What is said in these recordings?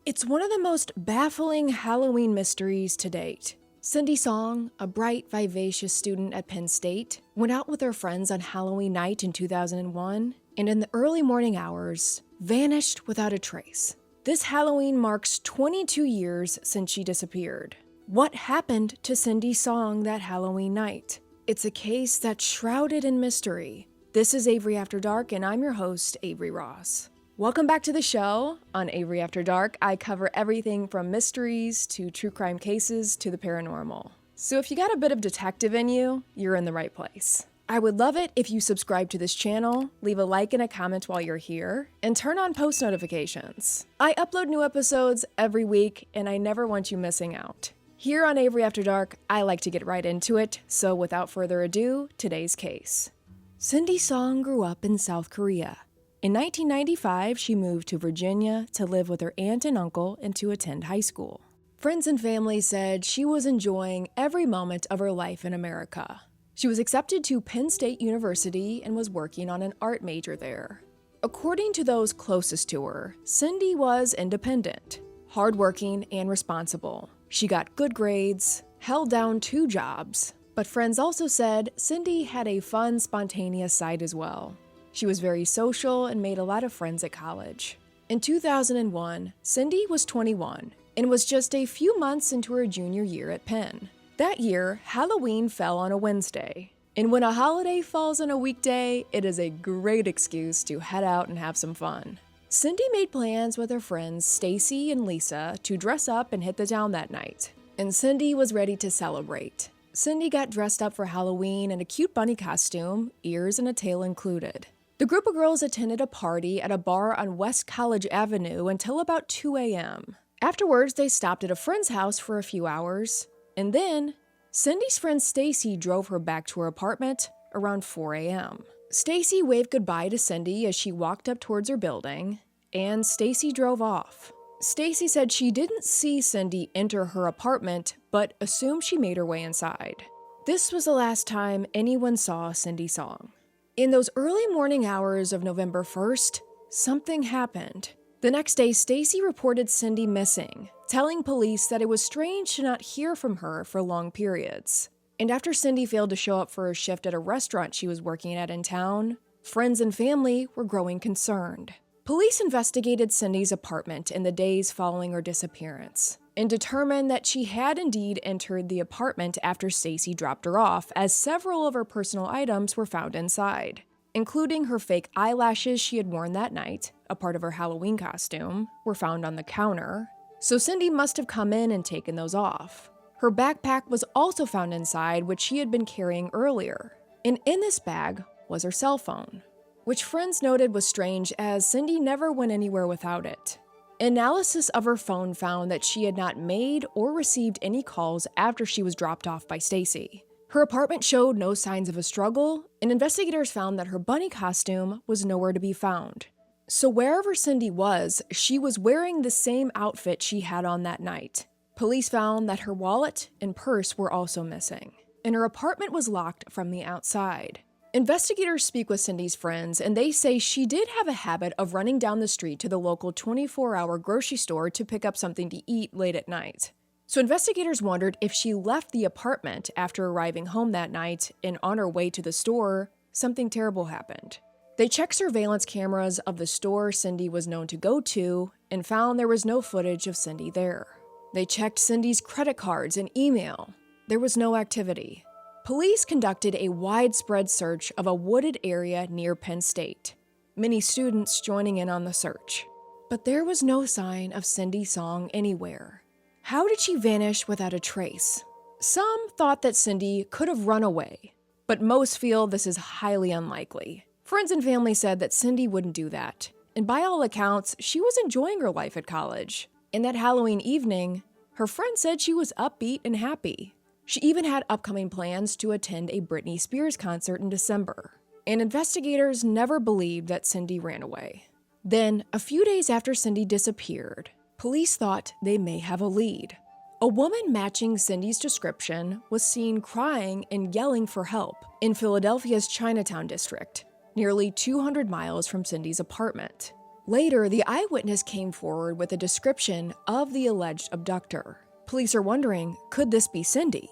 It's one of the most baffling Halloween mysteries to date. Cindy Song, a bright, vivacious student at Penn State, went out with her friends on Halloween night in 2001, and in the early morning hours, vanished without a trace. This Halloween marks 22 years since she disappeared. What happened to Cindy Song that Halloween night? It's a case that's shrouded in mystery. This is Avery After Dark, and I'm your host, Avery Ross. Welcome back to the show. On Avery After Dark, I cover everything from mysteries to true crime cases to the paranormal. So if you got a bit of detective in you, you're in the right place. I would love it if you subscribe to this channel, leave a like and a comment while you're here, and turn on post notifications. I upload new episodes every week, and I never want you missing out. Here on Avery After Dark, I like to get right into it, so without further ado, today's case. Cindy Song grew up in South Korea. In 1995, she moved to Virginia to live with her aunt and uncle and to attend high school. Friends and family said she was enjoying every moment of her life in America. She was accepted to Penn State University and was working on an art major there. According to those closest to her, Cindy was independent, hardworking, and responsible. She got good grades, held down 2 jobs, but friends also said Cindy had a fun, spontaneous side as well. She was very social and made a lot of friends at college. In 2001, Cindy was 21 and was just a few months into her junior year at Penn. That year, Halloween fell on a Wednesday. And when a holiday falls on a weekday, it is a great excuse to head out and have some fun. Cindy made plans with her friends Stacy and Lisa to dress up and hit the town that night. And Cindy was ready to celebrate. Cindy got dressed up for Halloween in a cute bunny costume, ears and a tail included. The group of girls attended a party at a bar on West College Avenue until about 2 a.m. Afterwards, they stopped at a friend's house for a few hours, and then Cindy's friend Stacy drove her back to her apartment around 4 a.m. Stacy waved goodbye to Cindy as she walked up towards her building, and Stacy drove off. Stacy said she didn't see Cindy enter her apartment, but assumed she made her way inside. This was the last time anyone saw Cindy Song. In those early morning hours of November 1st, something happened. The next day, Stacy reported Cindy missing, telling police that it was strange to not hear from her for long periods. And after Cindy failed to show up for her shift at a restaurant she was working at in town, friends and family were growing concerned. Police investigated Cindy's apartment in the days following her disappearance and determined that she had indeed entered the apartment after Stacy dropped her off, as several of her personal items were found inside, including her fake eyelashes she had worn that night, a part of her Halloween costume, were found on the counter, so Cindy must have come in and taken those off. Her backpack was also found inside, which she had been carrying earlier, and in this bag was her cell phone, which friends noted was strange as Cindy never went anywhere without it. Analysis of her phone found that she had not made or received any calls after she was dropped off by Stacy. Her apartment showed no signs of a struggle, and investigators found that her bunny costume was nowhere to be found. So wherever Cindy was, she was wearing the same outfit she had on that night. Police found that her wallet and purse were also missing, and her apartment was locked from the outside. Investigators speak with Cindy's friends, and they say she did have a habit of running down the street to the local 24-hour grocery store to pick up something to eat late at night. So investigators wondered if she left the apartment after arriving home that night, and on her way to the store, something terrible happened. They checked surveillance cameras of the store Cindy was known to go to and found there was no footage of Cindy there. They checked Cindy's credit cards and email. There was no activity. Police conducted a widespread search of a wooded area near Penn State, many students joining in on the search. But there was no sign of Cindy Song anywhere. How did she vanish without a trace? Some thought that Cindy could have run away, but most feel this is highly unlikely. Friends and family said that Cindy wouldn't do that, and by all accounts, she was enjoying her life at college. And that Halloween evening, her friend said she was upbeat and happy. She even had upcoming plans to attend a Britney Spears concert in December, and investigators never believed that Cindy ran away. Then, a few days after Cindy disappeared, police thought they may have a lead. A woman matching Cindy's description was seen crying and yelling for help in Philadelphia's Chinatown district, nearly 200 miles from Cindy's apartment. Later, the eyewitness came forward with a description of the alleged abductor. Police are wondering, could this be Cindy?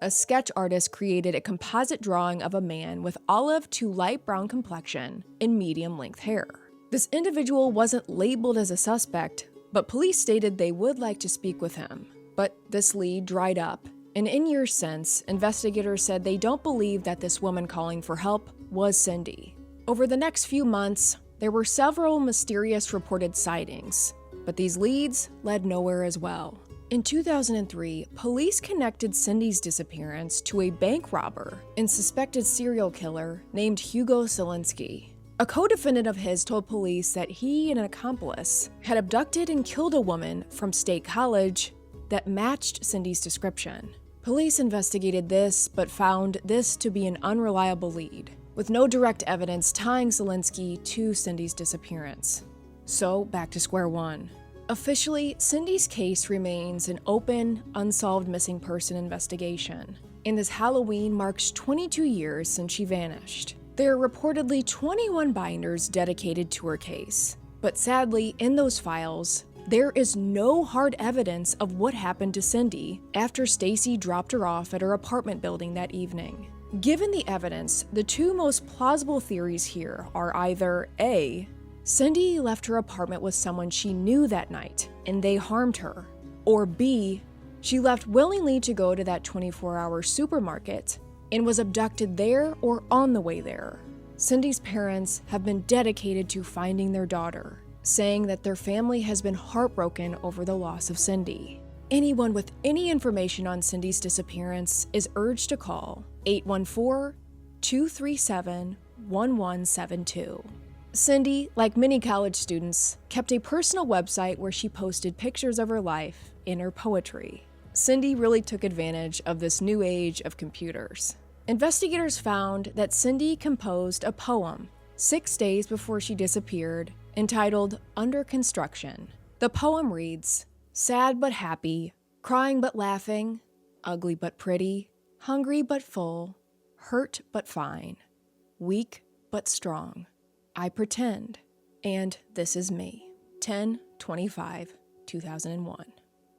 A sketch artist created a composite drawing of a man with olive to light brown complexion and medium-length hair. This individual wasn't labeled as a suspect, but police stated they would like to speak with him. But this lead dried up, and in years since, investigators said they don't believe that this woman calling for help was Cindy. Over the next few months, there were several mysterious reported sightings, but these leads led nowhere as well. In 2003, police connected Cindy's disappearance to a bank robber and suspected serial killer named Hugo Selinski. A co-defendant of his told police that he and an accomplice had abducted and killed a woman from State College that matched Cindy's description. Police investigated this, but found this to be an unreliable lead, with no direct evidence tying Selinski to Cindy's disappearance. So, back to square one. Officially, Cindy's case remains an open, unsolved missing person investigation, and this Halloween marks 22 years since she vanished. There are reportedly 21 binders dedicated to her case, but sadly, in those files, there is no hard evidence of what happened to Cindy after Stacy dropped her off at her apartment building that evening. Given the evidence, the two most plausible theories here are either A, Cindy left her apartment with someone she knew that night, and they harmed her. Or B, she left willingly to go to that 24-hour supermarket and was abducted there or on the way there. Cindy's parents have been dedicated to finding their daughter, saying that their family has been heartbroken over the loss of Cindy. Anyone with any information on Cindy's disappearance is urged to call 814-237-1172. Cindy, like many college students, kept a personal website where she posted pictures of her life and her poetry. Cindy really took advantage of this new age of computers. Investigators found that Cindy composed a poem 6 days before she disappeared, entitled Under Construction. The poem reads, "Sad but happy, crying but laughing, ugly but pretty, hungry but full, hurt but fine, weak but strong. I pretend, and this is me." 10/25/2001.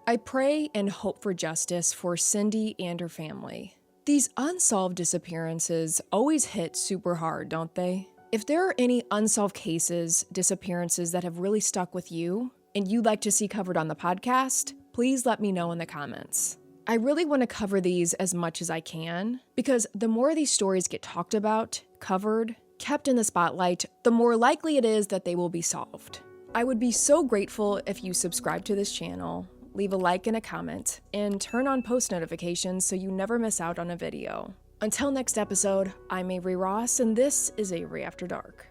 I pray and hope for justice for Cindy and her family. These unsolved disappearances always hit super hard, don't they? If there are any unsolved cases, disappearances that have really stuck with you, and you'd like to see covered on the podcast, please let me know in the comments. I really want to cover these as much as I can, because the more these stories get talked about, covered, kept in the spotlight, the more likely it is that they will be solved. I would be so grateful if you subscribe to this channel, leave a like and a comment, and turn on post notifications so you never miss out on a video. Until next episode, I'm Avery Ross, and this is Avery After Dark.